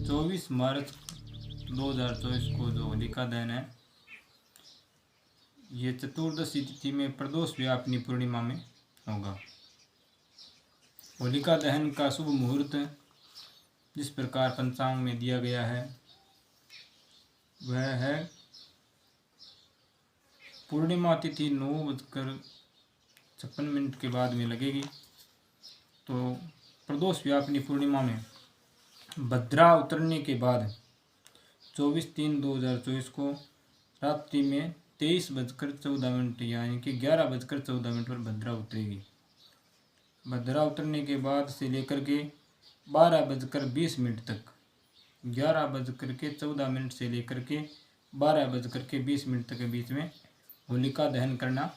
24 मार्च 2024 को जो होलिका दहन है, ये चतुर्दशी तिथि में प्रदोष व्यापिनी पूर्णिमा में होगा। होलिका दहन का शुभ मुहूर्त जिस प्रकार पंचांग में दिया गया है वह है पूर्णिमा तिथि 9:56 के बाद में लगेगी। तो प्रदोष व्यापिनी पूर्णिमा में भद्रा उतरने के बाद 24/3/2024 को रात्रि में 23:14 यानी कि 11:14 पर भद्रा उतरेगी। भद्रा उतरने के बाद से लेकर के 12:20 तक, 11:14 से लेकर के 12:20 तक के बीच में होलिका दहन करना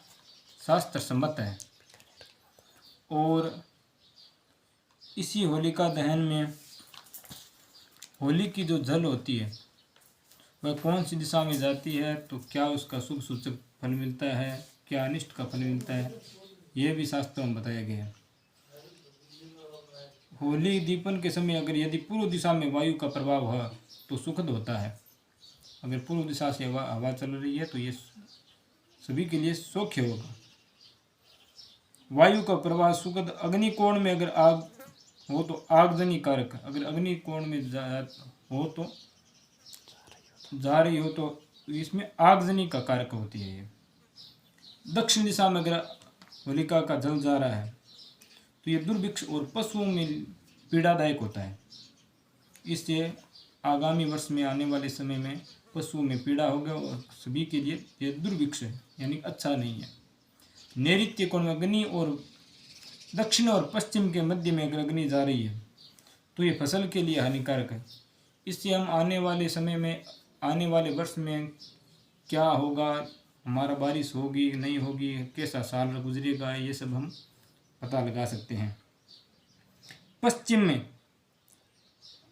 शास्त्र सम्मत है। और इसी होलिका दहन में होली की जो जल होती है वह कौन सी दिशा में जाती है, तो क्या उसका शुभ सूचक फल मिलता है, क्या अनिष्ट का फल मिलता है, यह भी शास्त्रों में बताया गया है। होली दीपन के समय अगर यदि पूर्व दिशा में वायु का प्रभाव हो तो सुखद होता है। अगर पूर्व दिशा से हवा चल रही है तो ये सभी के लिए सौख्य होगा। वायु का प्रभाव सुखद। अग्नि कोण में अगर आग हो तो आगजनी कारक, अगर अग्नि कोण में हो तो जा रही हो तो इसमें आगजनी का कारक होती है। ये दक्षिण दिशा में अगर होलिका का जल जा रहा है तो ये दुर्भिक्ष और पशुओं में पीड़ादायक होता है। इससे आगामी वर्ष में आने वाले समय में पशुओं में पीड़ा होगा और सभी के लिए ये दुर्भिक्ष है, यानी अच्छा नहीं है। नैऋत्य कोण में अग्नि और दक्षिण और पश्चिम के मध्य में अगर अग्नि जा रही है तो ये फसल के लिए हानिकारक है। इससे हम आने वाले समय में, आने वाले वर्ष में क्या होगा, हमारा बारिश होगी नहीं होगी, कैसा साल गुजरेगा, ये सब हम पता लगा सकते हैं। पश्चिम में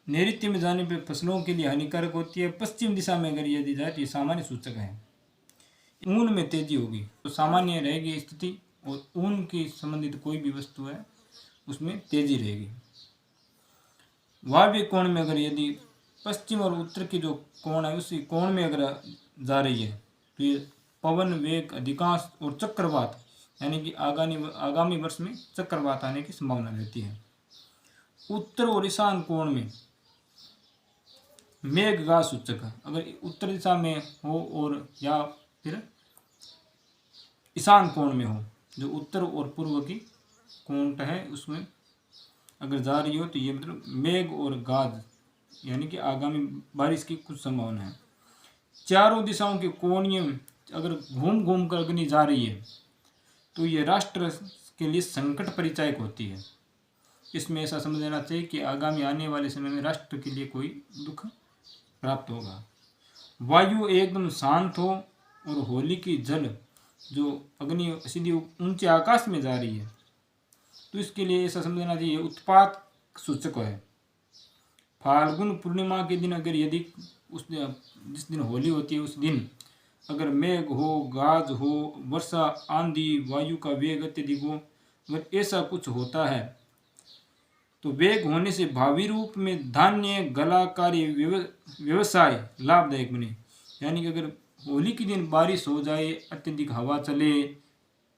नैऋत्य में जाने पर फसलों के लिए हानिकारक होती है। पश्चिम दिशा में अगर यदि जाए तो ये सामान्य सूचक है। ऊन में तेजी होगी तो सामान्य रहेगी स्थिति, और ऊन की संबंधित कोई भी वस्तु है उसमें तेजी रहेगी। वायव्य कोण में अगर यदि पश्चिम और उत्तर की जो कोण है उसी कोण में अगर जा रही है तो ये पवन वेग अधिकांश और चक्रवात, यानी कि आगामी वर्ष में चक्रवात आने की संभावना रहती है। उत्तर और ईशान कोण में मेघ सूचक, अगर उत्तर दिशा में हो और या फिर ईशान कोण में हो, जो उत्तर और पूर्व की कोण है उसमें अगर जा रही हो तो ये मतलब मेघ और गाज, यानी कि आगामी बारिश की कुछ संभावना है। चारों दिशाओं के कोणीय अगर घूम घूम कर अग्नि जा रही है तो ये राष्ट्र के लिए संकट परिचायक होती है। इसमें ऐसा समझ लेना चाहिए कि आगामी आने वाले समय में राष्ट्र के लिए कोई दुख प्राप्त होगा। वायु एकदम शांत हो और होली की जल जो अग्नि सीधी ऊंचे आकाश में जा रही है तो इसके लिए ऐसा समझ लेना चाहिए उत्पात सूचक है। फाल्गुन पूर्णिमा के दिन अगर यदि जिस दिन होली होती है उस दिन अगर मेघ हो, गाज हो, वर्षा, आंधी, वायु का वेग अत्यधिक हो, अगर ऐसा कुछ होता है तो वेग होने से भावी रूप में धान्य, गला कार्य, व्यवसाय लाभदायक बने। यानी कि अगर होली के दिन बारिश हो जाए, अत्यधिक हवा चले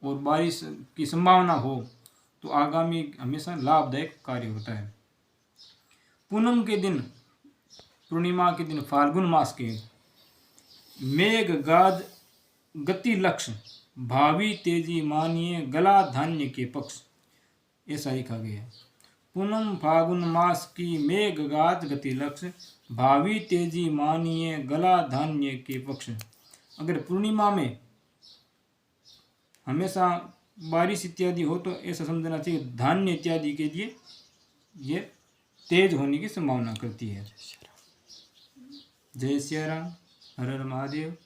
और बारिश की संभावना हो तो आगामी हमेशा लाभदायक कार्य होता है। पूनम के दिन, पूर्णिमा के दिन, फाल्गुन मास के मेघ गाज गति लक्ष्य, भावी तेजी मानिए, गला धान्य के पक्ष, ऐसा लिखा गया है। पूनम फाल्गुन मास की मेघ गाज गति लक्ष्य, भावी तेजी मानिए, गला धान्य के पक्ष। अगर पूर्णिमा में हमेशा बारिश इत्यादि हो तो ऐसा समझना चाहिए धान्य इत्यादि के लिए ये तेज होने की संभावना करती है। जय सिया राम, हर हर महादेव।